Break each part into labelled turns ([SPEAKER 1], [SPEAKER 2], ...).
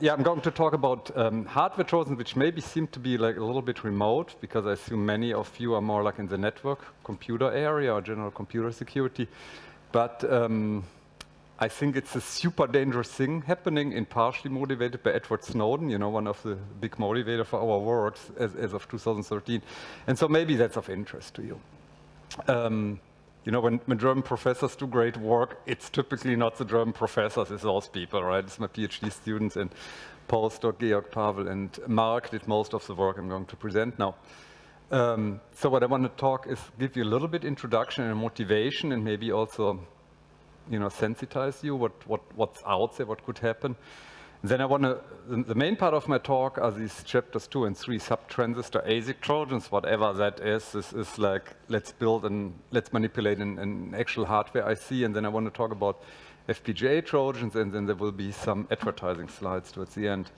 [SPEAKER 1] yeah, I'm going to talk about hardware Trojans, which maybe seem to be like a little bit remote, because I assume many of you are more like in the network computer area or general computer security. But I think it's a super dangerous thing happening, and partially motivated by Edward Snowden, you know, one of the big motivators for our works as of 2013. And so maybe that's of interest to you. You know, when German professors do great work, it's typically not the German professors, it's those people, right? It's my PhD students and postdoc Georg Pavel and Mark did most of the work I'm going to present now. So what I want to talk is give you a little bit introduction and motivation, and maybe also, you know, sensitize you what's out there, what could happen. Then I want to, the main part of my talk are these chapters 2 and 3, sub-transistor ASIC Trojans, whatever that is. This is like, let's build and let's manipulate an actual hardware IC. And then I want to talk about FPGA Trojans, and then there will be some advertising slides towards the end.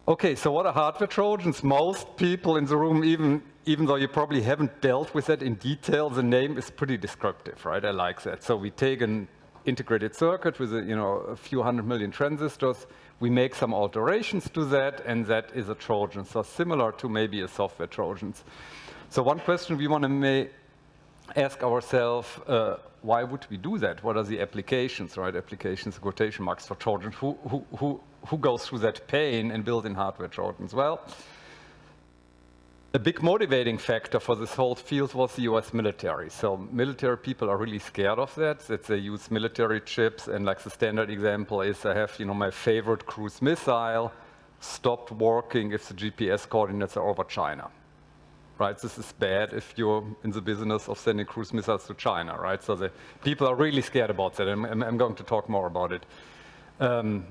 [SPEAKER 1] Okay, so what are hardware Trojans? Most people in the room, even though you probably haven't dealt with that in detail, the name is pretty descriptive, right? I like that. So we take an integrated circuit with a few 100 million transistors. We make some alterations to that, and that is a Trojan. So similar to maybe a software Trojans. So one question we want to ask ourselves, why would we do that? What are the applications, right? Applications, quotation marks for Trojans. Who goes through that pain and build in hardware Trojans? Well, a big motivating factor for this whole field was the US military. So military people are really scared of that they use military chips, and like the standard example is I have, you know, my favorite cruise missile stopped working if the GPS coordinates are over China. Right, this is bad if you're in the business of sending cruise missiles to China, right? So the people are really scared about that, and I'm going to talk more about it.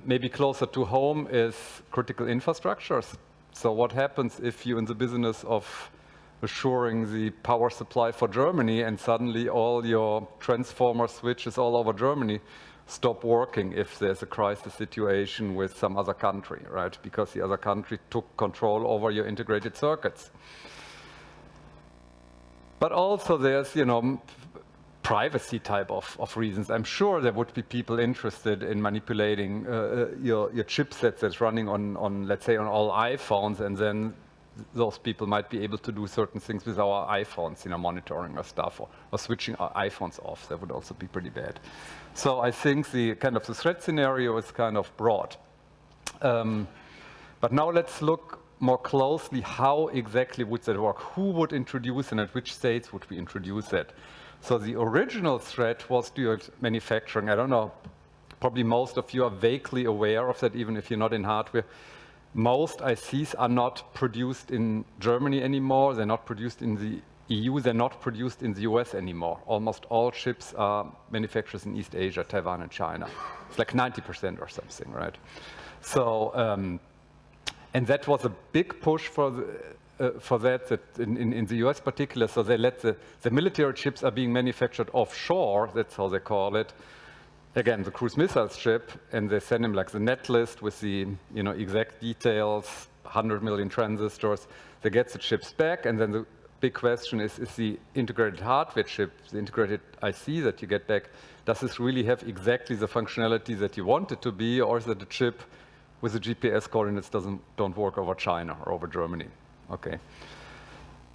[SPEAKER 1] Maybe closer to home is critical infrastructures. So what happens if you're in the business of assuring the power supply for Germany and suddenly all your transformer switches all over Germany stop working if there's a crisis situation with some other country, right? Because the other country took control over your integrated circuits. But also there's, you know, privacy type of reasons. I'm sure there would be people interested in manipulating your chipset that's running on, let's say, on all iPhones, and then those people might be able to do certain things with our iPhones, you know, monitoring our stuff or switching our iPhones off. That would also be pretty bad. So I think the kind of the threat scenario is kind of broad. But now let's look more closely, how exactly would that work? Who would introduce and at which states would we introduce that? So the original threat was dual manufacturing. I don't know, probably most of you are vaguely aware of that, even if you're not in hardware. Most ICs are not produced in Germany anymore. They're not produced in the EU. They're not produced in the US anymore. Almost all chips are manufactured in East Asia, Taiwan, and China. It's like 90% or something, right? So, and that was a big push for that in the US particular. So they let the military chips are being manufactured offshore. That's how they call it. Again, the cruise missiles chip, and they send them like the net list with the, you know, exact details, 100 million transistors. They get the chips back, and then the big question is the integrated hardware chip, the integrated IC that you get back, does this really have exactly the functionality that you want it to be, or is it a chip with the GPS coordinates don't work over China or over Germany? Okay.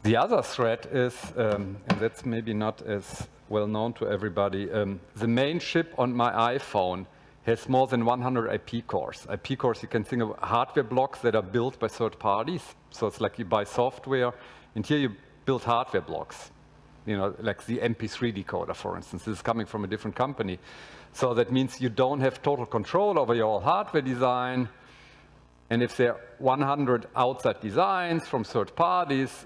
[SPEAKER 1] The other threat is, and that's maybe not as well known to everybody, the main chip on my iPhone has more than 100 IP cores. IP cores, you can think of hardware blocks that are built by third parties. So it's like you buy software, and here you build hardware blocks. You know, like the MP3 decoder, for instance. This is coming from a different company. So that means you don't have total control over your hardware design. And if there are 100 outside designs from third parties,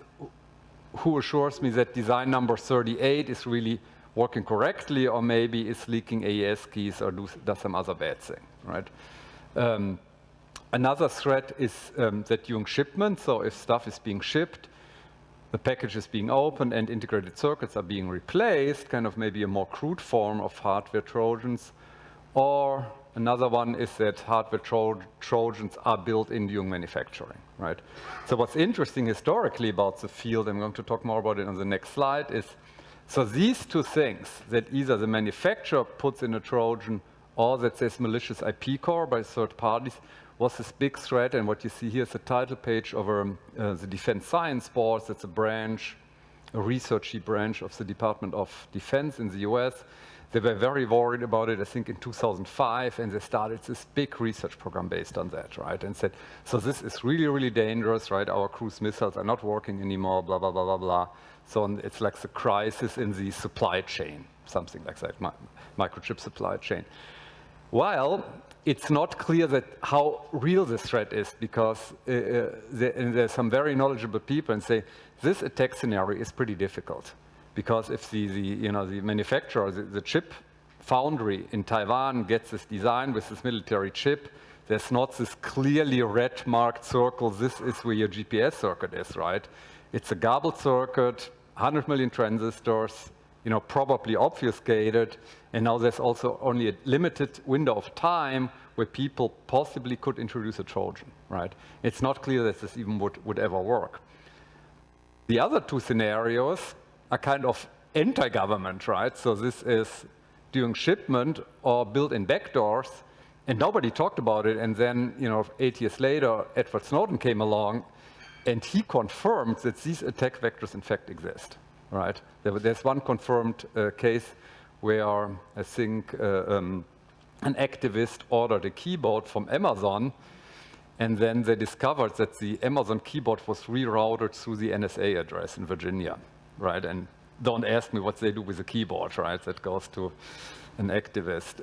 [SPEAKER 1] who assures me that design number 38 is really working correctly, or maybe is leaking AES keys or does some other bad thing, right? Another threat is that during shipment, so if stuff is being shipped, the package is being opened and integrated circuits are being replaced, kind of maybe a more crude form of hardware Trojans. Or another one is that hardware Trojans are built in during manufacturing, right? So what's interesting historically about the field, I'm going to talk more about it on the next slide, is so these two things, that either the manufacturer puts in a Trojan or that there's malicious IP core by third parties, was this big threat. And what you see here is the title page of the Defense Science Board. That's a branch, a researchy branch of the Department of Defense in the US. They were very worried about it, I think, in 2005, and they started this big research program based on that, right? And said, so this is really, really dangerous, right? Our cruise missiles are not working anymore, blah, blah, blah, blah, blah. So it's like the crisis in the supply chain, something like that, microchip supply chain. While it's not clear that how real this threat is, because there's some very knowledgeable people and say, this attack scenario is pretty difficult. Because if the manufacturer, the chip foundry in Taiwan gets this design with this military chip, there's not this clearly red marked circle, this is where your GPS circuit is, right? It's a garbled circuit, 100 million transistors, probably obfuscated, and now there's also only a limited window of time where people possibly could introduce a Trojan, right? It's not clear that this even would ever work. The other two scenarios are kind of anti-government, right? So this is during shipment or built-in backdoors, and nobody talked about it. And then, 8 years later, Edward Snowden came along, and he confirmed that these attack vectors in fact exist, right? There's one confirmed case where I think an activist ordered a keyboard from Amazon, and then they discovered that the Amazon keyboard was rerouted through the NSA address in Virginia. Right, and don't ask me what they do with the keyboard, right? That goes to an activist.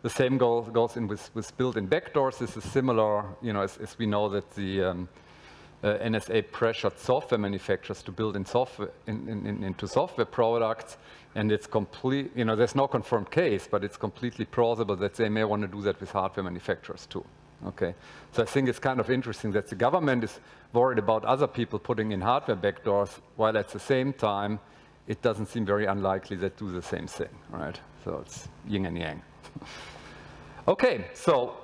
[SPEAKER 1] The same goes in with built-in backdoors. This is similar, as we know that the NSA pressured software manufacturers to build in software into software products, and it's complete. There's no confirmed case, but it's completely plausible that they may want to do that with hardware manufacturers too. Okay, so I think it's kind of interesting that the government is worried about other people putting in hardware backdoors, while at the same time, it doesn't seem very unlikely that do the same thing, right? So it's yin and yang. Okay, so,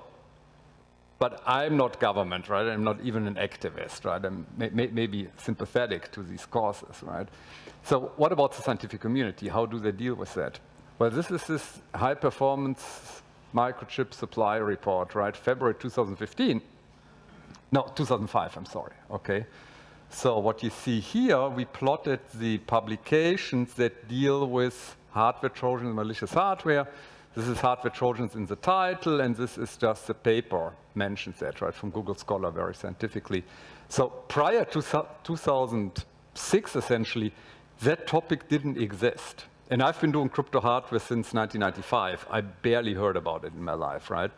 [SPEAKER 1] but I'm not government, right? I'm not even an activist, right? I'm maybe sympathetic to these causes, right? So what about the scientific community? How do they deal with that? Well, this is this high-performance microchip supply report, right? February 2015. No, 2005, I'm sorry, okay. So what you see here, we plotted the publications that deal with hardware Trojans and malicious hardware. This is hardware Trojans in the title, and this is just the paper mentions that, right, from Google Scholar very scientifically. So prior to 2006, essentially, that topic didn't exist. And I've been doing crypto hardware since 1995. I barely heard about it in my life, right?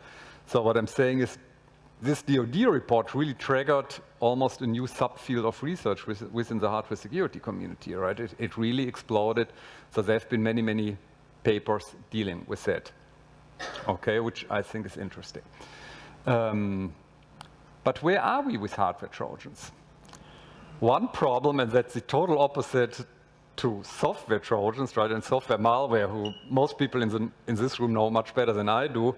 [SPEAKER 1] So what I'm saying is this DoD report really triggered almost a new subfield of research within the hardware security community, right? It really exploded. So there have been many, many papers dealing with that, okay, which I think is interesting. But where are we with hardware Trojans? One problem, and that's the total opposite to software Trojans, right, and software malware, who most people in this room know much better than I do,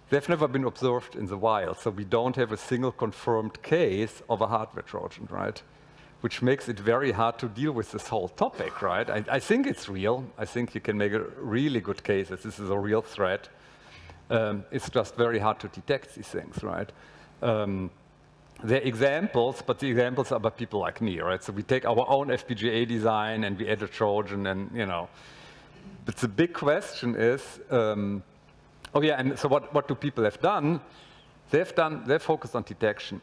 [SPEAKER 1] they've never been observed in the wild. So we don't have a single confirmed case of a hardware Trojan, right? Which makes it very hard to deal with this whole topic, right? I think it's real. I think you can make a really good case that this is a real threat. It's just very hard to detect these things, right? They're examples, but the examples are about people like me, right? So we take our own FPGA design and we add a Trojan, and But the big question is, and so what do people have done? They've focused on detection,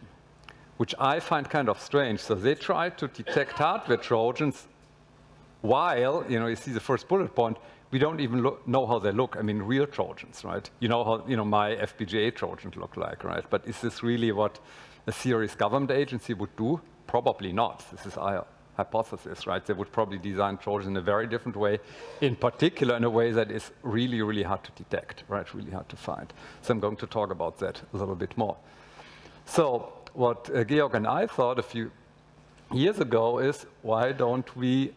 [SPEAKER 1] which I find kind of strange. So they try to detect hardware Trojans while, you see the first bullet point, we don't even know how they look. I mean, real Trojans, right? You know how, my FPGA Trojans look like, right? But is this really what a serious government agency would do? Probably not. This is our hypothesis, right? They would probably design Trojans in a very different way, in particular in a way that is really, really hard to detect, right? Really hard to find. So I'm going to talk about that a little bit more. So what Georg and I thought a few years ago is, why don't we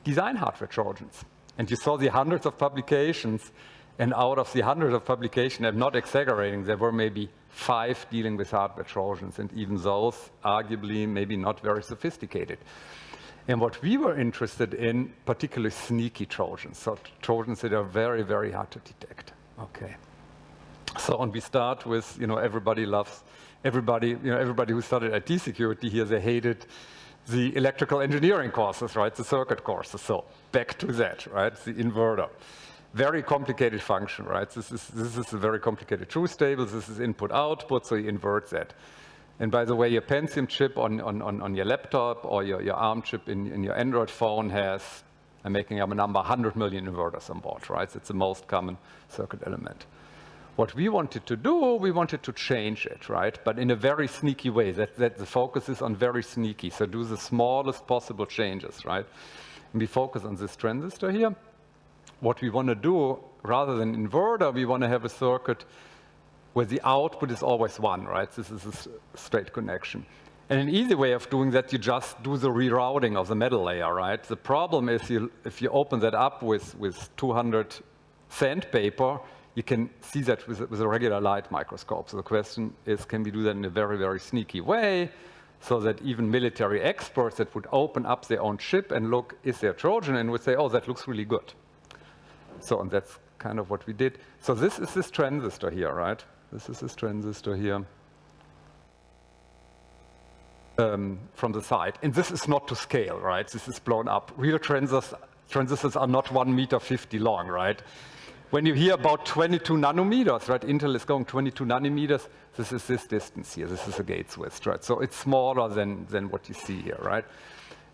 [SPEAKER 1] design hardware Trojans? And you saw the hundreds of publications, and out of the hundreds of publications, I'm not exaggerating, there were maybe 5 dealing with hardware Trojans, and even those arguably maybe not very sophisticated. And what we were interested in, particularly sneaky Trojans, so Trojans that are very, very hard to detect. Okay. So, and we start with, everybody who studied IT security here, they hated the electrical engineering courses, right? The circuit courses. So back to that, right? The inverter. Very complicated function, right? This is a very complicated truth table. This is input-output, so you invert that. And by the way, your Pentium chip on your laptop or your ARM chip in your Android phone has, I'm making up a number, 100 million inverters on board, right? It's the most common circuit element. What we wanted to do, we wanted to change it, right? But in a very sneaky way. That the focus is on very sneaky. So do the smallest possible changes, right? And we focus on this transistor here. What we want to do, rather than inverter, we want to have a circuit where the output is always 1, right? This is a straight connection. And an easy way of doing that, you just do the rerouting of the metal layer, right? The problem is if you open that up with 200 sandpaper, you can see that with a regular light microscope. So the question is, can we do that in a very, very sneaky way so that even military experts that would open up their own chip and look, is there a Trojan, and would say, oh, that looks really good. So, and that's kind of what we did. So this is this transistor here, right? This is this transistor here from the side. And this is not to scale, right? This is blown up. Real transistors are not 1.50 meters long, right? When you hear about 22 nanometers, right? Intel is going 22 nanometers. This is this distance here. This is a gate switch, right? So it's smaller than what you see here, right?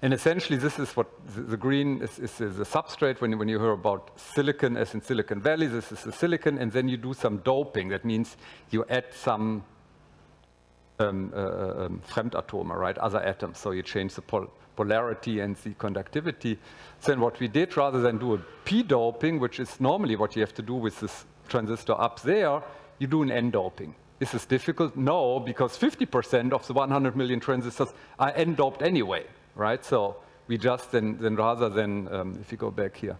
[SPEAKER 1] And essentially, this is what the green is the substrate. When you hear about silicon, as in Silicon Valley, this is the silicon, and then you do some doping. That means you add some Fremdatome, right? Other atoms. So you change the polarity and the conductivity. So then what we did, rather than do a p-doping, which is normally what you have to do with this transistor up there, you do an n-doping. Is this difficult? No, because 50% of the 100 million transistors are n-doped anyway. Right, so we just then rather than, if you go back here,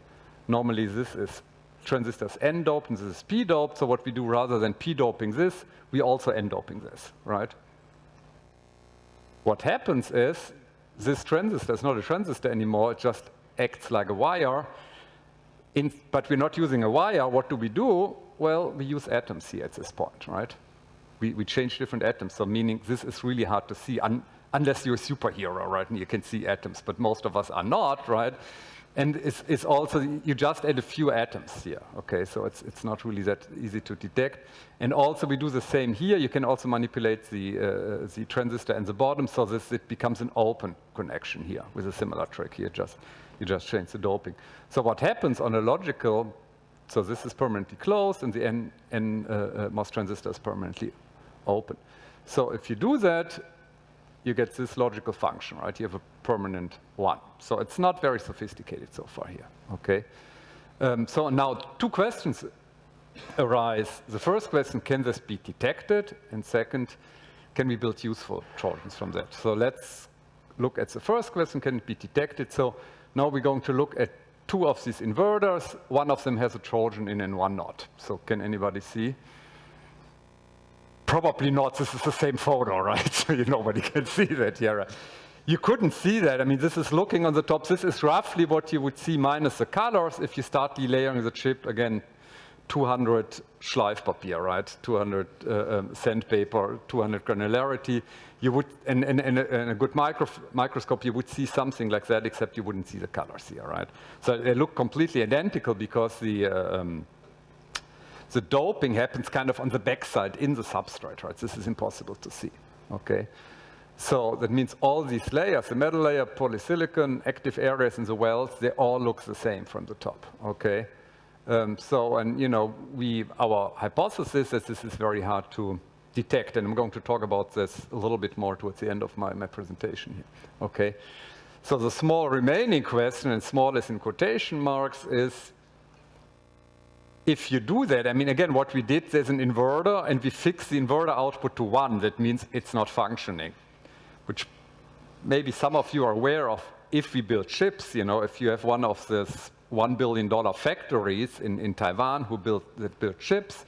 [SPEAKER 1] normally this is transistors n-doped and this is p-doped. So what we do, rather than p-doping this, we also n-doping this, right? What happens is this transistor is not a transistor anymore. It just acts like a wire. But we're not using a wire. What do? Well, we use atoms here at this point, right? We change different atoms. So meaning this is really hard to see. Unless you're a superhero, right, and you can see atoms, but most of us are not, right? And it's also, you just add a few atoms here, okay? So it's not really that easy to detect. And also we do the same here. You can also manipulate the transistor and the bottom so it becomes an open connection here with a similar trick here. You just change the doping. So what happens on a logical, so this is permanently closed and the NMOS transistor is permanently open. So if you do that, you get this logical function, right? You have a permanent 1. So it's not very sophisticated so far here, okay? So now 2 questions arise. The first question, can this be detected? And second, can we build useful Trojans from that? So let's look at the first question, can it be detected? So now we're going to look at 2 of these inverters. One of them has a Trojan in and one not. So can anybody see? Probably not. This is the same photo, right? So nobody can see that here. Right? You couldn't see that. I mean, this is looking on the top. This is roughly what you would see minus the colors if you start delayering the chip. Again, 200 Schleifpapier, right? 200 sandpaper, 200 granularity. You would, in a good microscope, you would see something like that, except you wouldn't see the colors here, right? So they look completely identical because the doping happens kind of on the backside in the substrate, right? This is impossible to see, okay? So that means all these layers, the metal layer, polysilicon, active areas in the wells, they all look the same from the top, okay? Our hypothesis is this is very hard to detect, and I'm going to talk about this a little bit more towards the end of my presentation here, okay? So the small remaining question, and small is in quotation marks, is if you do that, I mean, again, what we did, there's an inverter, and we fix the inverter output to 1. That means it's not functioning, which maybe some of you are aware of. If we build chips, if you have one of these $1 billion factories in Taiwan that build chips,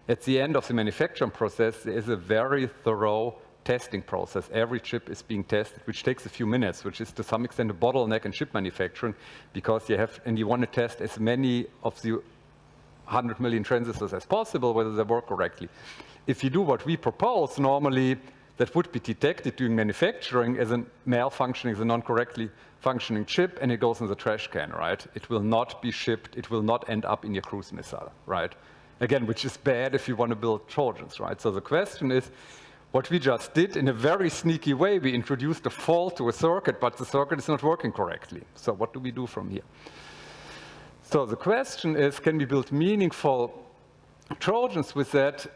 [SPEAKER 1] at the end of the manufacturing process, there is a very thorough testing process. Every chip is being tested, which takes a few minutes, which is to some extent a bottleneck in chip manufacturing, because you want to test as many of the 100 million transistors as possible, whether they work correctly. If you do what we propose, normally that would be detected during manufacturing as a malfunctioning, as a non-correctly functioning chip, and it goes in the trash can, right? It will not be shipped, it will not end up in your cruise missile, right? Again, which is bad if you want to build Trojans, right? So the question is, what we just did in a very sneaky way, we introduced a fault to a circuit, but the circuit is not working correctly. So what do we do from here? So the question is, can we build meaningful Trojans with that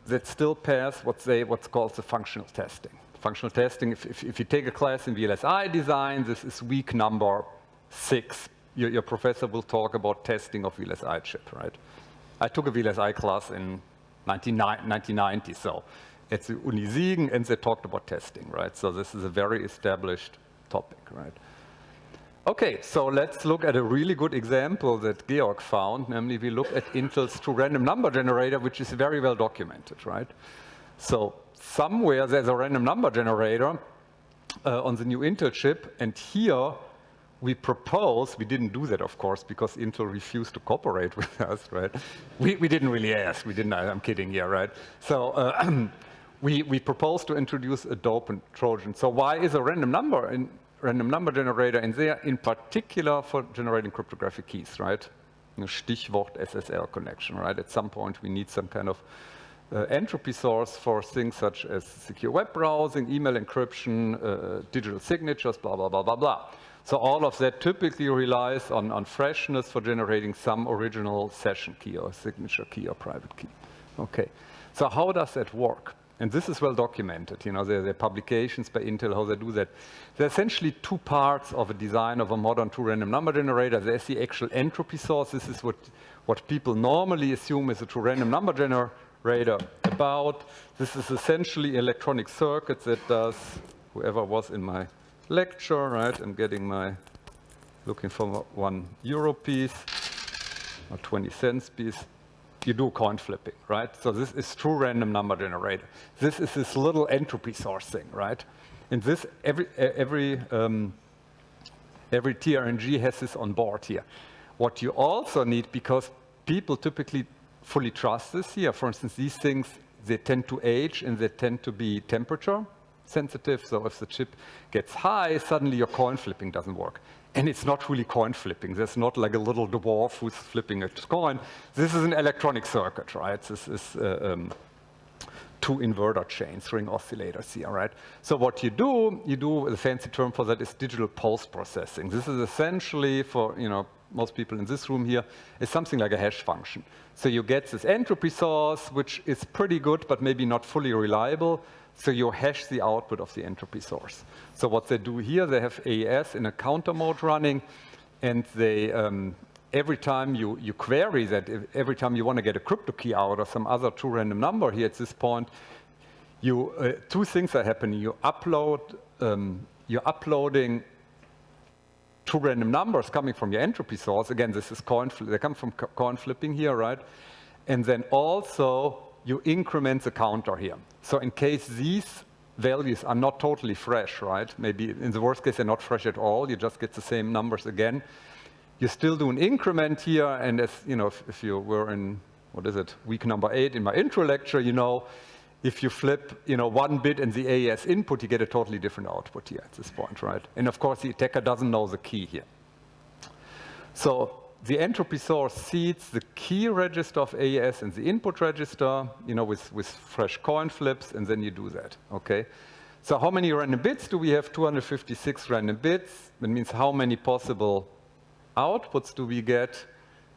[SPEAKER 1] that still pass what's called the functional testing? Functional testing, if you take a class in VLSI design, this is week number 6. Your professor will talk about testing of VLSI chip, right? I took a VLSI class in 1990, so at the Uni Siegen, and they talked about testing, right? So this is a very established topic, right? Okay, so let's look at a really good example that Georg found, namely we look at Intel's true random number generator, which is very well documented, right? So somewhere there's a random number generator on the new Intel chip, and here we propose, we didn't do that, of course, because Intel refused to cooperate with us, right? We didn't really ask, I'm kidding here, right? So we propose to introduce a dopant Trojan. So why is a random number generator in there, in particular for generating cryptographic keys, right? Stichwort SSL connection, right? At some point we need some kind of entropy source for things such as secure web browsing, email encryption, digital signatures, blah, blah, blah, blah, blah. So all of that typically relies on freshness for generating some original session key or signature key or private key. Okay, so how does that work? And this is well documented. You know, there are publications by Intel how they do that. There are essentially two parts of a design of a modern true random number generator. There's the actual entropy source. This is what people normally assume is a true random number generator about. This is essentially electronic circuit that does, whoever was in my lecture, right? I'm looking for €1 piece or 20 cents piece. You do coin flipping, right? So this is true random number generator. This is this little entropy source thing, right? And this, every TRNG has this on board here. What you also need, because people typically fully trust this here, for instance, these things, they tend to age and they tend to be temperature sensitive. So if the chip gets high, suddenly your coin flipping doesn't work. And it's not really coin flipping. There's not like a little dwarf who's flipping a coin. This is an electronic circuit, right? This is two inverter chains, ring oscillators here, right? So what you do, the fancy term for that is digital post-processing. This is essentially for, most people in this room here, is something like a hash function. So you get this entropy source, which is pretty good, but maybe not fully reliable. So you hash the output of the entropy source. So what they do here, they have AES in a counter mode running, and they, every time you query that, every time you want to get a crypto key out or some other true random number here at this point, two things are happening. You're uploading true random numbers coming from your entropy source. Again, this is they come from coin flipping here, right? And then also you increment the counter here. So in case these values are not totally fresh, right? Maybe in the worst case, they're not fresh at all. You just get the same numbers again. You still do an increment here. And as if you were in, week number 8 in my intro lecture, if you flip, 1 bit in the AES input, you get a totally different output here at this point, right? And of course, the attacker doesn't know the key here. So the entropy source seeds the key register of AES and the input register, with fresh coin flips, and then you do that, okay? So how many random bits do we have? 256 random bits. That means how many possible outputs do we get?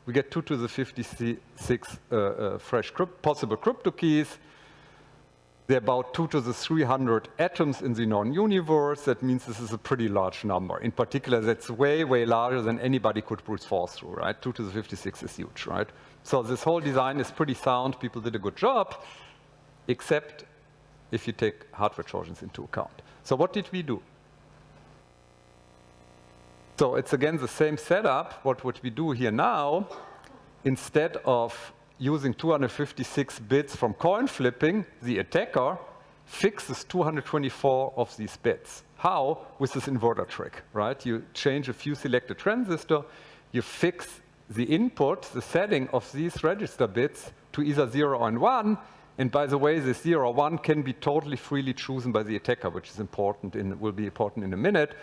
[SPEAKER 1] We get 2 to the 56 fresh possible crypto keys. There are about 2 to the 300 atoms in the known universe. That means this is a pretty large number. In particular, that's way, way larger than anybody could brute force through, right? 2 to the 56 is huge, right? So this whole design is pretty sound. People did a good job, except if you take hardware Trojans into account. So what did we do? So it's again the same setup. What would we do here now? Instead of using 256 bits from coin flipping, the attacker fixes 224 of these bits. How? With this inverter trick, right? You change a few selected transistor, you fix the input, the setting of these register bits to either 0 and 1. And by the way, this 0 or 1 can be totally freely chosen by the attacker, which is important and will be important in a minute.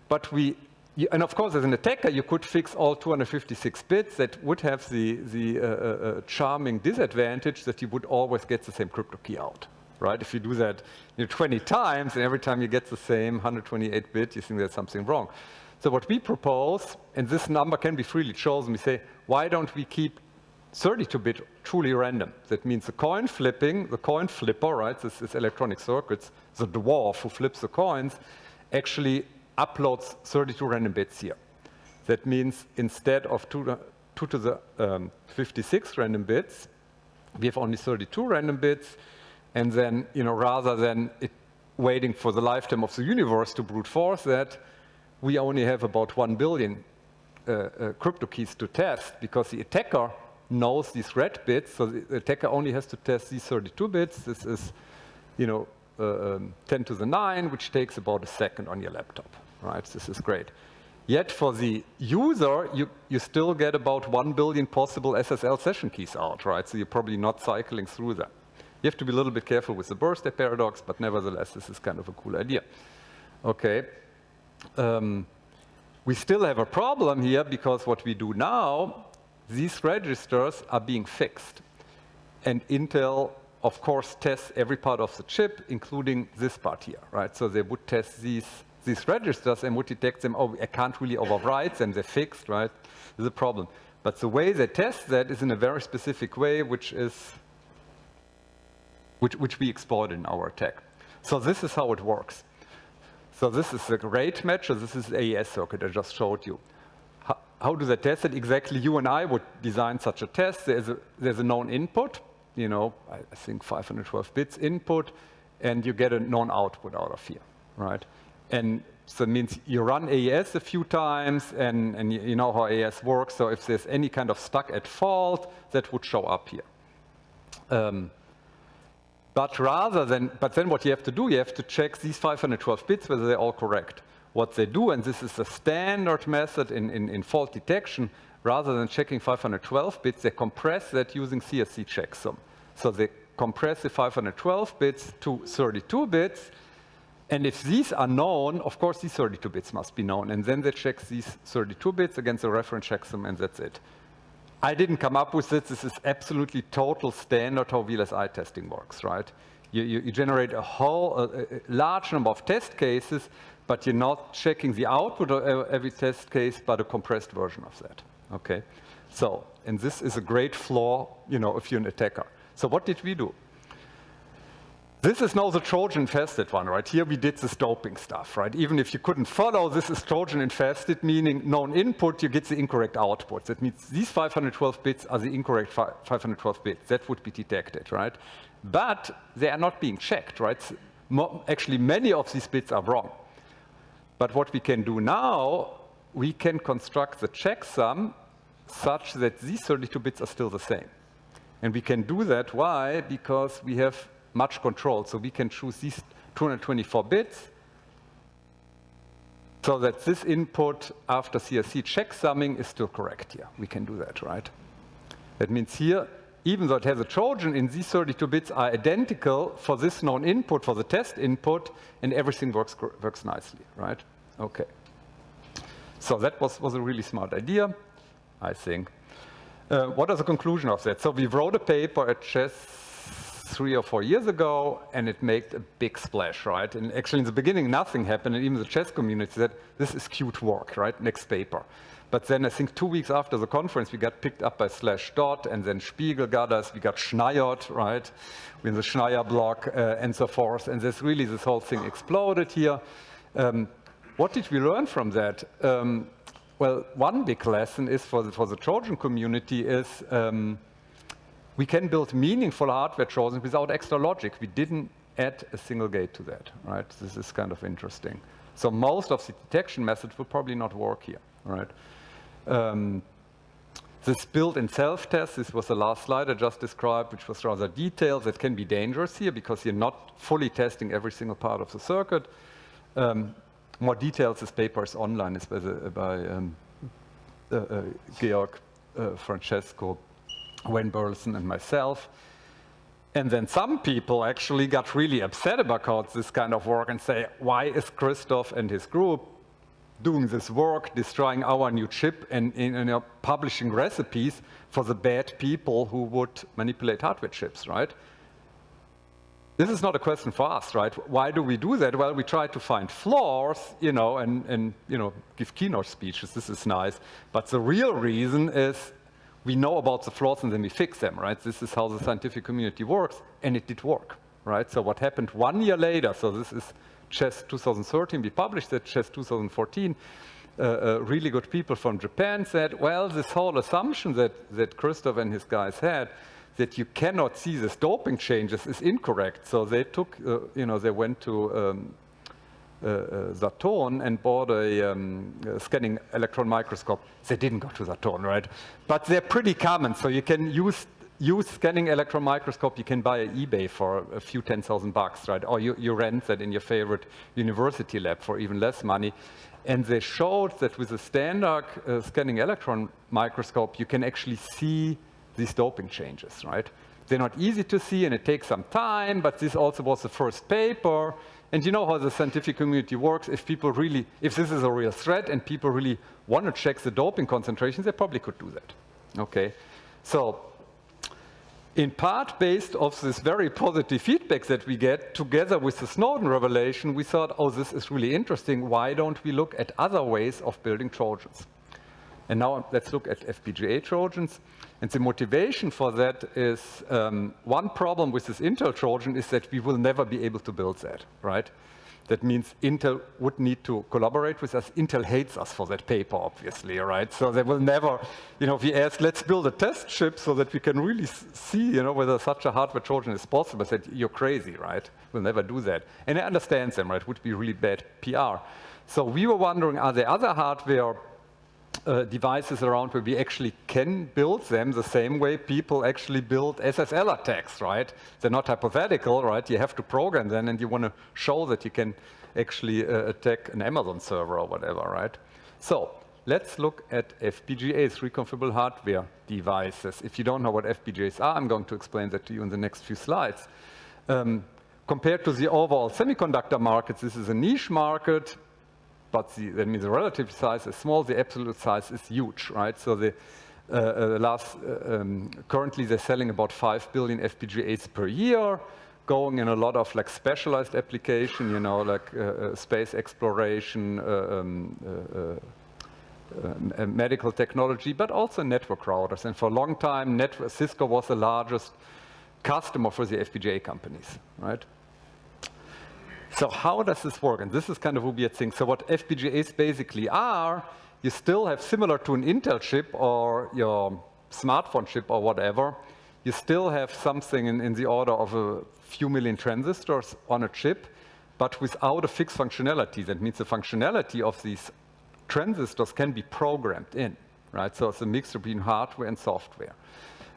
[SPEAKER 1] But and of course, as an attacker, you could fix all 256 bits. That would have the charming disadvantage that you would always get the same crypto key out, right? If you do that 20 times, and every time you get the same 128 bit, you think there's something wrong. So what we propose, and this number can be freely chosen, we say, why don't we keep 32-bit truly random? That means the coin flipping, the coin flipper, right? This is electronic circuits, the dwarf who flips the coins, actually uploads 32 random bits here. That means instead of 2 to the 56 random bits, we have only 32 random bits, and then, rather than waiting for the lifetime of the universe to brute force that, we only have about 1 billion crypto keys to test, because the attacker knows these red bits, so the attacker only has to test these 32 bits. This is, 10 to the 9, which takes about a second on your laptop, right? This is great. Yet for the user, you still get about 1 billion possible SSL session keys out, right? So you're probably not cycling through them. You have to be a little bit careful with the birthday paradox, but nevertheless, this is kind of a cool idea. Okay. We still have a problem here, because what we do now, these registers are being fixed. And Intel, of course, tests every part of the chip, including this part here, right? So they would test these registers and would detect them, oh, I can't really overwrite them, they're fixed, right? There's a problem. But the way they test that is in a very specific way, which we exploit in our attack. So this is how it works. So this is the rate matcher, this is the AES circuit I just showed you. How do they test it? Exactly, you and I would design such a test. There's a known input, I think 512 bits input, and you get a known output out of here, right? And so it means you run AES a few times, and you know how AES works, so if there's any kind of stuck at fault, that would show up here. But then what you have to do, you have to check these 512 bits, whether they're all correct. What they do, and this is a standard method in fault detection, rather than checking 512 bits, they compress that using CSC checksum. So they compress the 512 bits to 32 bits, and if these are known, of course these 32 bits must be known, and then they check these 32 bits against the reference checksum, and that's it. I didn't come up with this. This is absolutely total standard how VLSI testing works, right? You generate a large number of test cases, but you're not checking the output of every test case, but a compressed version of that, okay? So, and this is a great flaw, if you're an attacker. So what did we do? This is now the Trojan-infested one, right? Here we did this doping stuff, right? Even if you couldn't follow, this is Trojan-infested, meaning known input, you get the incorrect output. That means these 512 bits are the incorrect 512 bits. That would be detected, right? But they are not being checked, right? Actually, many of these bits are wrong. But what we can do now, we can construct the checksum such that these 32 bits are still the same. And we can do that, why? Because we have much control. So we can choose these 224 bits so that this input after CSC checksumming is still correct here. We can do that, right? That means here, even though it has a Trojan, in these 32 bits are identical for this known input, for the test input, and everything works nicely, right? Okay. So that was a really smart idea, I think. What is the conclusion of that? So we wrote a paper at Chess 3 or 4 years ago, and it made a big splash, right? And actually, in the beginning, nothing happened, and even the chess community said, this is cute work, right? Next paper. But then I think 2 weeks after the conference, we got picked up by Slashdot, and then Spiegel got us, we got Schneiert, right? With the Schneier block, and so forth. And this whole thing exploded here. What did we learn from that? Well, one big lesson is for the Trojan community is we can build meaningful hardware Trojans without extra logic. We didn't add a single gate to that, right? This is kind of interesting. So most of the detection methods will probably not work here, right? This built-in self-test, this was the last slide I just described, which was rather detailed. That can be dangerous here because you're not fully testing every single part of the circuit. More details, this paper is online, it's by Georg Francesco, Wayne Burleson, and myself. And then some people actually got really upset about this kind of work and say, why is Christof and his group doing this work, destroying our new chip and publishing recipes for the bad people who would manipulate hardware chips, right? This is not a question for us, right? Why do we do that? Well, we try to find flaws, and give keynote speeches. This is nice. But the real reason is we know about the flaws and then we fix them, right? This is how the scientific community works, and it did work, right? So what happened 1 year later, so this is CHESS 2013, we published that CHESS 2014, really good people from Japan said, well, this whole assumption that Christof and his guys had, that you cannot see these doping changes is incorrect. So they took, they went to Saturn and bought a scanning electron microscope. They didn't go to Saturn, right? But they're pretty common. So you can use scanning electron microscope. You can buy an eBay for a few $10,000, right? Or you rent that in your favorite university lab for even less money. And they showed that with a standard scanning electron microscope, you can actually see these doping changes, right? They're not easy to see and it takes some time, but this also was the first paper. And you know how the scientific community works. If this is a real threat and people really want to check the doping concentrations, they probably could do that, okay? So, in part based off this very positive feedback that we get, together with the Snowden revelation, we thought, oh, this is really interesting. Why don't we look at other ways of building Trojans? And now let's look at FPGA Trojans. And the motivation for that is one problem with this Intel Trojan is that we will never be able to build that, right? That means Intel would need to collaborate with us. Intel hates us for that paper, obviously, right? So they will never, if we ask, let's build a test chip so that we can really see, whether such a hardware Trojan is possible, I said, you're crazy, right? We'll never do that. And I understand them, right? It would be really bad PR. So we were wondering, are there other hardware devices around where we actually can build them the same way people actually build SSL attacks, right? They're not hypothetical, right? You have to program them and you want to show that you can actually attack an Amazon server or whatever, right? So let's look at FPGAs, reconfigurable hardware devices. If you don't know what FPGAs are, I'm going to explain that to you in the next few slides. Compared to the overall semiconductor markets, this is a niche market. But that means the relative size is small, the absolute size is huge, right? So currently they're selling about 5 billion FPGAs per year, going in a lot of specialized application, like space exploration, medical technology, but also network routers. And for a long time, Cisco was the largest customer for the FPGA companies, right? So how does this work? And this is kind of a weird thing. So what FPGAs basically are, you still have, similar to an Intel chip or your smartphone chip or whatever, you still have something in the order of a few million transistors on a chip, but without a fixed functionality. That means the functionality of these transistors can be programmed in, right? So it's a mixture between hardware and software.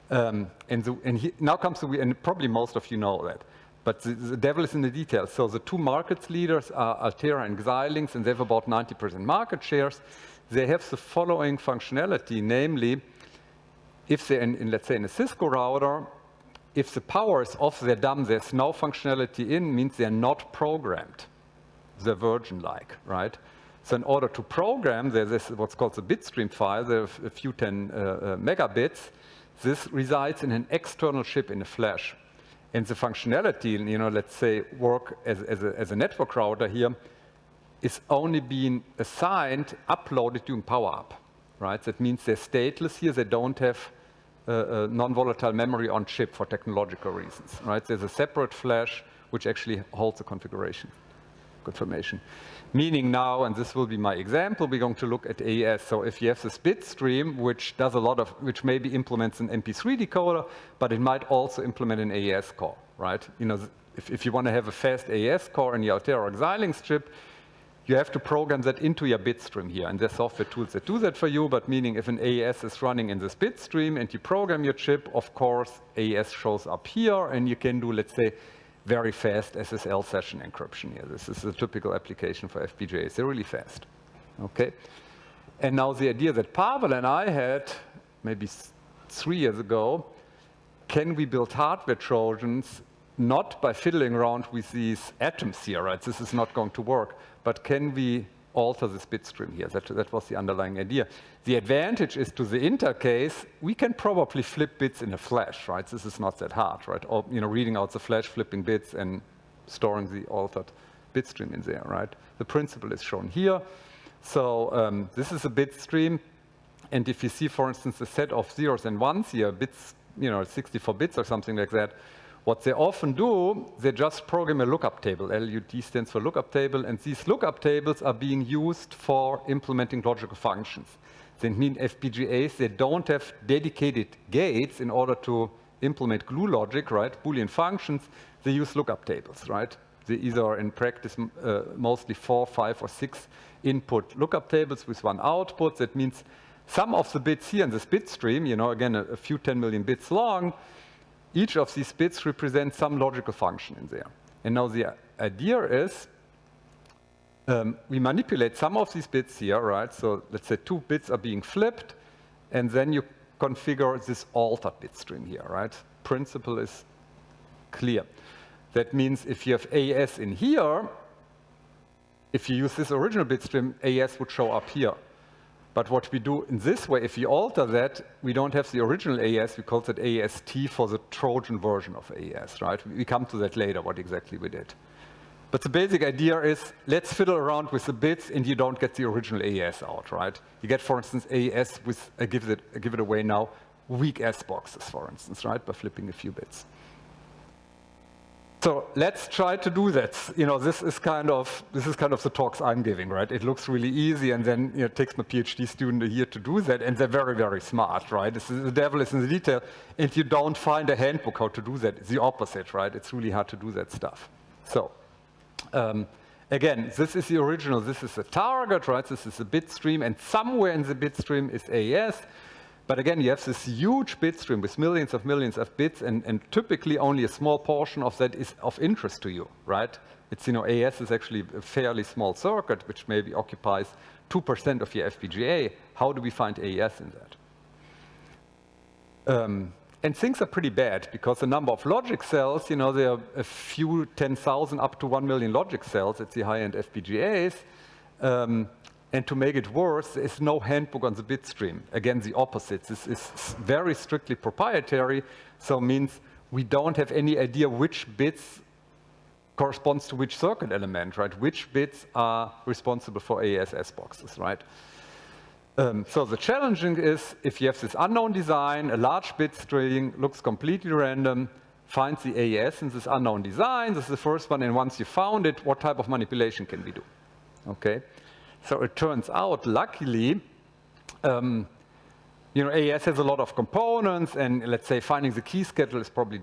[SPEAKER 1] Now comes and probably most of you know that. But the devil is in the details. So the two market leaders are Altera and Xilinx, and they have about 90% market shares. They have the following functionality, namely, if they're let's say in a Cisco router, if the power is off, they're dumb, there's no functionality in, means they're not programmed. They're virgin-like, right? So in order to program, there's what's called the Bitstream file, there's a few 10 megabits. This resides in an external chip in a flash. And the functionality, let's say, work as a network router here, is only being assigned, uploaded during power up, right? That means they're stateless here. They don't have non-volatile memory on chip for technological reasons, right? There's a separate flash which actually holds the configuration information. Meaning now, and this will be my example, we're going to look at AES. So if you have this Bitstream, which does which maybe implements an MP3 decoder, but it might also implement an AES core, right? If you want to have a fast AES core in your Altera or Xilinx chip, you have to program that into your Bitstream here. And there's software tools that do that for you, but meaning if an AES is running in this Bitstream and you program your chip, of course, AES shows up here and you can do, let's say, very fast SSL session encryption here. This is a typical application for FPGAs. They're really fast, okay? And now the idea that Pavel and I had maybe 3 years ago, can we build hardware Trojans not by fiddling around with these atoms here, right? This is not going to work, but can we alter this bitstream here? That was the underlying idea. The advantage is to the Intel case, we can probably flip bits in a flash, right? This is not that hard, right? Or, reading out the flash, flipping bits, and storing the altered bitstream in there, right? The principle is shown here. So this is a bitstream, and if you see, for instance, a set of zeros and ones here, bits, 64 bits or something like that, what they often do, they just program a lookup table. LUT stands for lookup table, and these lookup tables are being used for implementing logical functions. They mean FPGAs, they don't have dedicated gates in order to implement glue logic, right? Boolean functions, they use lookup tables, right? They either are in practice mostly 4, 5, or 6 input lookup tables with one output. That means some of the bits here in this bit stream, again, a few 10 million bits long, each of these bits represents some logical function in there. And now the idea is we manipulate some of these bits here, right? So let's say 2 bits are being flipped, and then you configure this altered bit stream here, right? Principle is clear. That means if you have AS in here, if you use this original bit stream, AS would show up here. But what we do in this way, if we alter that, we don't have the original AS, we call it AST for the Trojan version of AS, right? We come to that later, what exactly we did. But the basic idea is, let's fiddle around with the bits and you don't get the original AS out, right? You get, for instance, AS with, give it away now, weak Sboxes, for instance, right? By flipping a few bits. So let's try to do that. This is kind of the talks I'm giving, right? It looks really easy, and then it takes my PhD student a year to do that, and they're very, very smart, right? The devil is in the detail, and you don't find a handbook how to do that. It's the opposite, right? It's really hard to do that stuff. So again, this is the original. This is the target, right? This is a bit stream, and somewhere in the bit stream is AES. But again, you have this huge bit stream with millions of bits, and typically only a small portion of that is of interest to you, right? It's, AES is actually a fairly small circuit, which maybe occupies 2% of your FPGA. How do we find AES in that? And things are pretty bad, because the number of logic cells, there are a few 10,000 up to 1 million logic cells at the high-end FPGAs. And to make it worse, there is no handbook on the bit stream. Again, the opposite. This is very strictly proprietary, so it means we don't have any idea which bits corresponds to which circuit element, right? Which bits are responsible for AES Sboxes, right? So the challenging is, if you have this unknown design, a large bit string looks completely random, finds the AES in this unknown design, this is the first one, and once you found it, what type of manipulation can we do? Okay. So it turns out, luckily, AES has a lot of components, and let's say finding the key schedule is probably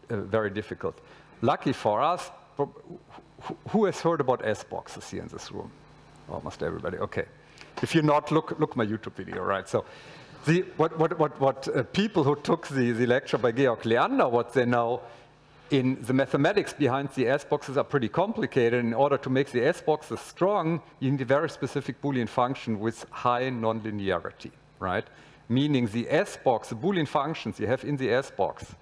[SPEAKER 1] very difficult. Lucky for us, who has heard about Sboxes here in this room? Almost everybody. Okay. If you're not, look my YouTube video, right? So, what people who took the lecture by Georg Leander, what they know in the mathematics behind the Sboxes are pretty complicated. In order to make the Sboxes strong, you need a very specific Boolean function with high nonlinearity, right? Meaning the Sbox, the Boolean functions you have in the Sbox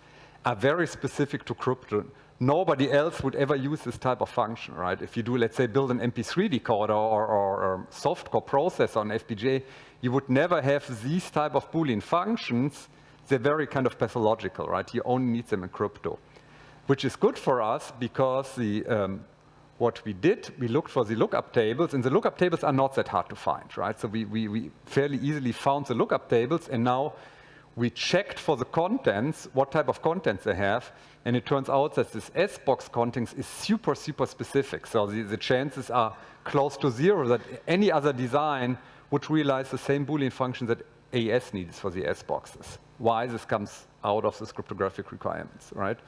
[SPEAKER 1] are very specific to crypto. Nobody else would ever use this type of function, right? If you do, let's say, build an MP3 decoder or softcore processor on FPGA, you would never have these type of Boolean functions. They're very kind of pathological, right? You only need them in crypto. Which is good for us, because what we did, we looked for the lookup tables, and the lookup tables are not that hard to find, right? So we fairly easily found the lookup tables, and now we checked for the contents, what type of contents they have, and it turns out that this Sbox contents is super, super specific. So the chances are close to 0 that any other design would realize the same Boolean function that AES needs for the Sboxes. Why? This comes out of the cryptographic requirements, right?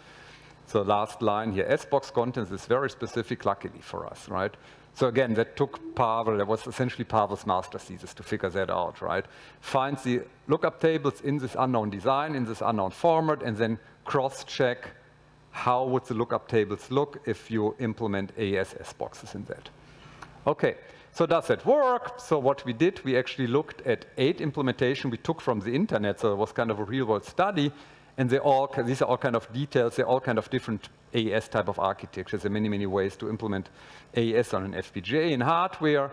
[SPEAKER 1] So last line here, Sbox contents is very specific, luckily for us, right? So again, that took Pavel, that was essentially Pavel's master thesis to figure that out, right? Find the lookup tables in this unknown design, in this unknown format, and then cross-check how would the lookup tables look if you implement AES Sboxes in that. Okay, So does that work? So what we did, we actually looked at 8 implementation we took from the internet, so it was kind of a real-world study, and these are all kind of details, they're all kind of different AES type of architectures. There are many, many ways to implement AES on an FPGA in hardware,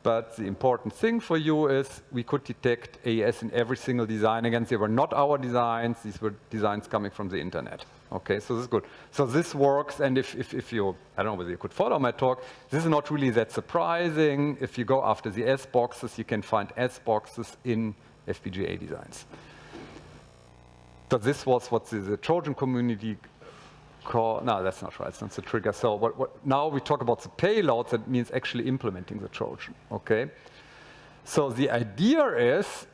[SPEAKER 1] but the important thing for you is we could detect AES in every single design. Again, they were not our designs, these were designs coming from the internet. Okay, so this is good. So this works, and if you, I don't know whether you could follow my talk, this is not really that surprising. If you go after the Sboxes, you can find Sboxes in FPGA designs. So this was what the Trojan community call, no, that's not right, it's not the trigger. So now we talk about the payload, that means actually implementing the Trojan, okay? So the idea is,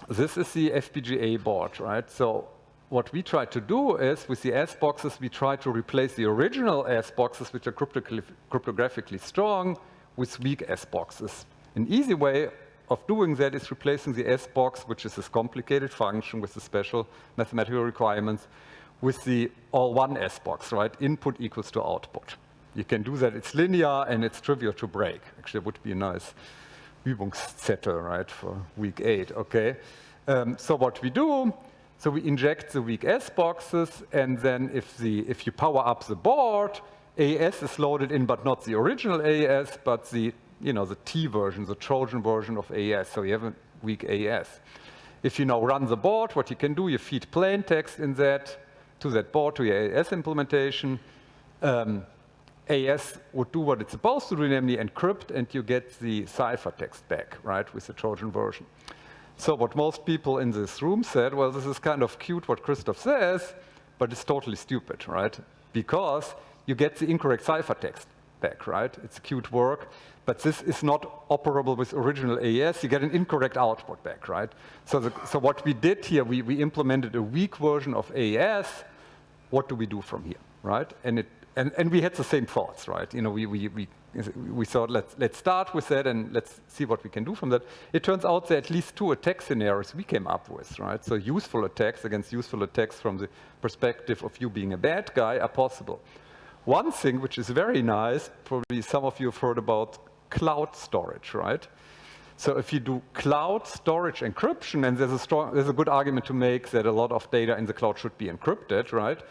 [SPEAKER 1] this is the FPGA board, right? So what we try to do is, with the Sboxes, we try to replace the original Sboxes, which are cryptographically strong, with weak Sboxes. An easy way of doing that is replacing the Sbox, which is this complicated function with the special mathematical requirements, with the all-one Sbox, right? Input equals to output. You can do that, it's linear and it's trivial to break. Actually, it would be a nice Übungszettel, right, for week 8, okay? So what we do, so we inject the weak Sboxes, and then if you power up the board, AES is loaded in, but not the original AES, but the T version, the Trojan version of AES. So you have a weak AES. If you now run the board, what you can do, you feed plain text in that to that board, to your AES implementation. AES would do what it's supposed to do, namely encrypt, and you get the ciphertext back, right, with the Trojan version. So what most people in this room said, well, this is kind of cute what Christof says, but it's totally stupid, right? Because you get the incorrect ciphertext back, right? It's cute work, but this is not operable with original AES. You get an incorrect output back, right? So what we did here, we implemented a weak version of AES. What do we do from here, right? And we had the same thoughts, right? We thought, let's start with that and let's see what we can do from that. It turns out there are at least 2 attack scenarios we came up with, right? So useful attacks against useful attacks from the perspective of you being a bad guy are possible. One thing which is very nice, probably some of you have heard about cloud storage, right? So if you do cloud storage encryption, and there's a good argument to make that a lot of data in the cloud should be encrypted, right?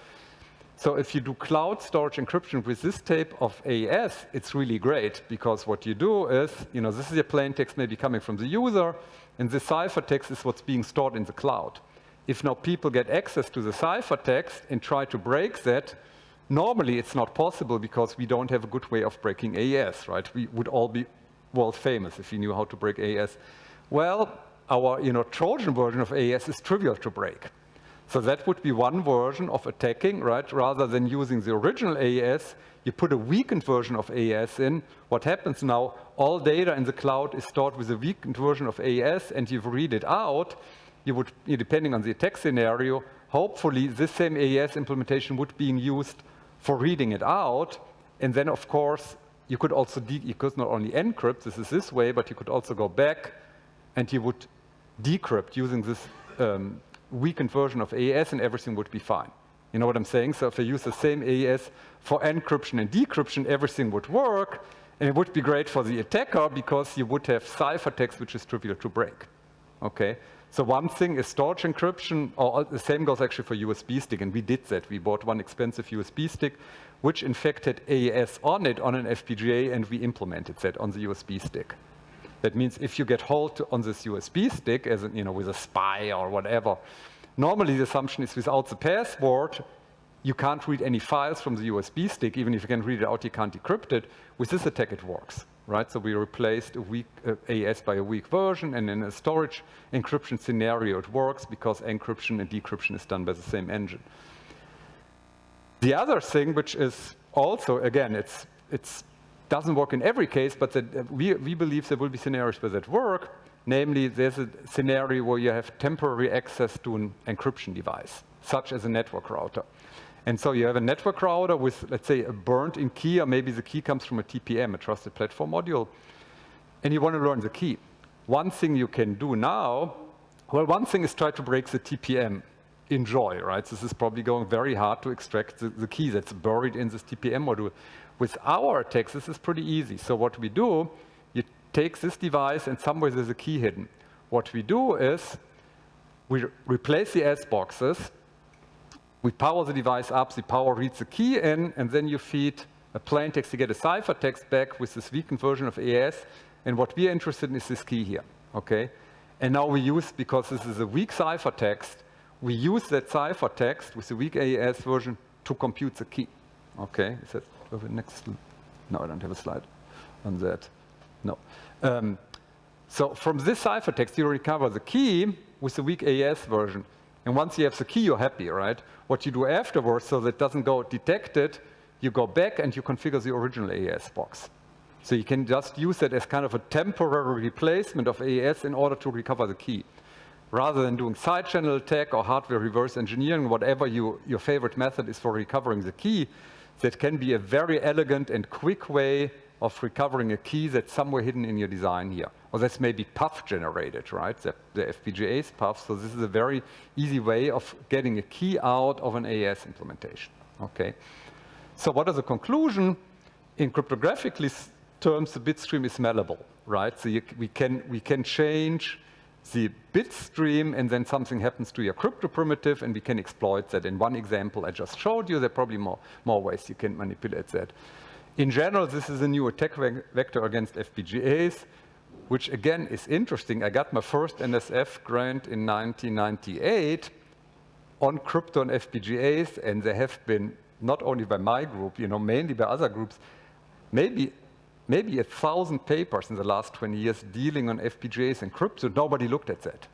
[SPEAKER 1] So if you do cloud storage encryption with this type of AES, it's really great, because what you do is, this is your plain text maybe coming from the user, and the ciphertext is what's being stored in the cloud. If now people get access to the ciphertext and try to break that, normally it's not possible because we don't have a good way of breaking AES, right? We would all be world famous if we knew how to break AES. Well, our Trojan version of AES is trivial to break. So that would be one version of attacking, right? Rather than using the original AES, you put a weakened version of AES in. What happens now, all data in the cloud is stored with a weakened version of AES, and you read it out. You would, depending on the attack scenario, hopefully this same AES implementation would be used for reading it out. And then, of course, you could also, you could not only encrypt, this way, but you could also go back and you would decrypt using this weakened version of AES, and everything would be fine. You know what I'm saying? So if I use the same AES for encryption and decryption, everything would work, and it would be great for the attacker because you would have ciphertext which is trivial to break. Okay? So one thing is storage encryption, or the same goes actually for USB stick, and we did that. We bought one expensive USB stick, which in fact had AES on it on an FPGA, and we implemented that on the USB stick. That means if you get hold on this USB stick, as with a spy or whatever, normally the assumption is without the password, you can't read any files from the USB stick. Even if you can read it out, you can't decrypt it. With this attack, it works, right? So we replaced a weak AES by a weak version, and in a storage encryption scenario, it works because encryption and decryption is done by the same engine. The other thing, which is also, again, it doesn't work in every case, but that we believe there will be scenarios where that work. Namely, there's a scenario where you have temporary access to an encryption device, such as a network router. And so you have a network router with, let's say, a burnt-in key, or maybe the key comes from a TPM, a Trusted Platform Module, and you want to learn the key. One thing you can do now, well, one thing is try to break the TPM. Enjoy, right? This is probably going very hard to extract the key that's buried in this TPM module. With our attacks, this is pretty easy. So what we do, you takes this device and somewhere there's a key hidden. What we do is we replace the Sboxes, we power the device up, the power reads the key in, and then you feed a plain text, you get a ciphertext back with this weakened version of AES, and what we are interested in is this key here, okay? And now we use, because this is a weak ciphertext, we use that ciphertext with the weak AES version to compute the key, okay? Is that over next? No, I don't have a slide on that, no. So from this ciphertext, you recover the key with the weak AES version. And once you have the key, you're happy, right? What you do afterwards, so that it doesn't go detected, you go back and you configure the original AES box. So you can just use that as kind of a temporary replacement of AES in order to recover the key. Rather than doing side channel attack or hardware reverse engineering, whatever your favorite method is for recovering the key, that can be a very elegant and quick way of recovering a key that's somewhere hidden in your design here. Or that's maybe puff generated, right? The FPGAs puff. So this is a very easy way of getting a key out of an AES implementation, okay? So what is the conclusion? In cryptographic terms, the bitstream is malleable, right? So we can change the bit stream and then something happens to your crypto primitive and we can exploit that. In one example I just showed you, there are probably more ways you can manipulate that. In general, this is a new attack vector against FPGAs, which again is interesting. I got my first NSF grant in 1998 on crypto and FPGAs, and there have been, not only by my group, mainly by other groups, maybe 1,000 papers in the last 20 years dealing on FPGAs and crypto. Nobody looked at that,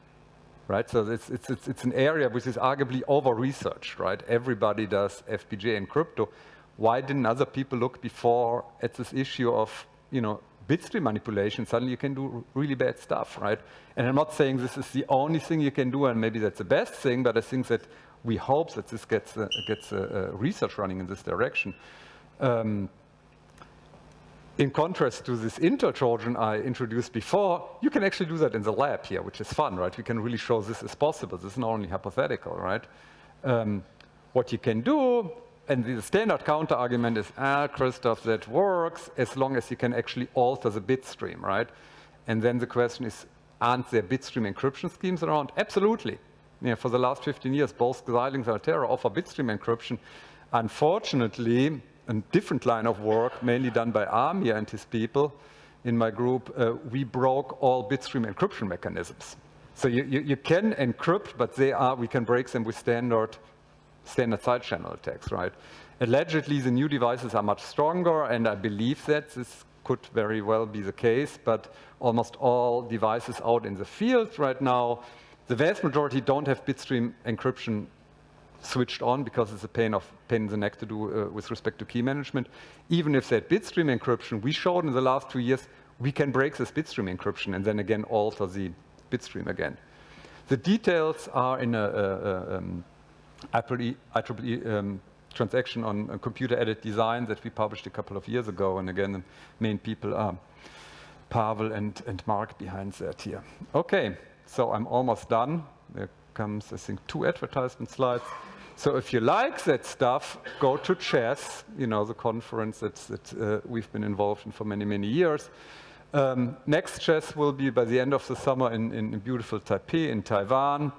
[SPEAKER 1] right? So it's an area which is arguably over-researched, right? Everybody does FPGA and crypto. Why didn't other people look before at this issue of, bitstream manipulation? Suddenly you can do really bad stuff, right? And I'm not saying this is the only thing you can do, and maybe that's the best thing, but I think that we hope that this gets research running in this direction. In contrast to this Intel Trojan I introduced before, you can actually do that in the lab here, which is fun, right? We can really show this is possible. This is not only hypothetical, right? What you can do, and the standard counter argument is, Christoph, that works as long as you can actually alter the bit stream, right? And then the question is, aren't there bitstream encryption schemes around? Absolutely. For the last 15 years, both Xilinx and Altera offer bitstream encryption. Unfortunately, a different line of work, mainly done by Amir and his people in my group, we broke all bitstream encryption mechanisms. So you can encrypt, but we can break them with standard side channel attacks, right? Allegedly, the new devices are much stronger, and I believe that this could very well be the case, but almost all devices out in the field right now, the vast majority don't have bitstream encryption switched on because it's a pain in the neck to do with respect to key management. Even if they had bitstream encryption, we showed in the last 2 years, we can break this bitstream encryption and then again alter the bitstream again. The details are in a IEEE transaction on computer-aided design that we published a couple of years ago, and again, the main people are Pavel and Mark behind that here. Okay, so I'm almost done. There comes, I think, 2 advertisement slides. So if you like that stuff, go to CHESS, the conference that we've been involved in for many, many years. Next CHESS will be by the end of the summer in beautiful Taipei in Taiwan.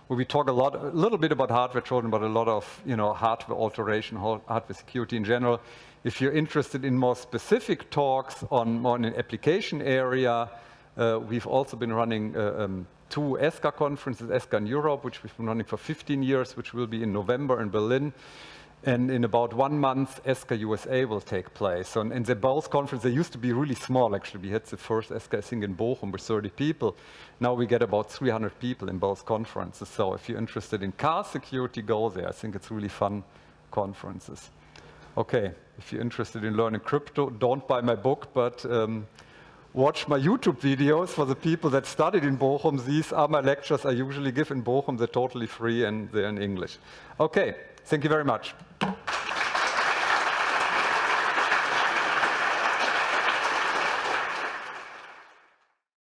[SPEAKER 1] Where we talk a little bit about hardware Trojan, but a lot of hardware alteration, hardware security in general. If you're interested in more specific talks on more in an application area, we've also been running 2 ESCA conferences, ESCA in Europe, which we've been running for 15 years, which will be in November in Berlin. And in about 1 month, ESCA USA will take place. So in the both conferences, they used to be really small, actually. We had the first ESCA, I think, in Bochum with 30 people. Now we get about 300 people in both conferences. So if you're interested in car security, go there. I think it's really fun conferences. Okay, if you're interested in learning crypto, don't buy my book, but watch my YouTube videos for the people that studied in Bochum. These are my lectures I usually give in Bochum. They're totally free and they're in English. Okay. Thank you very much.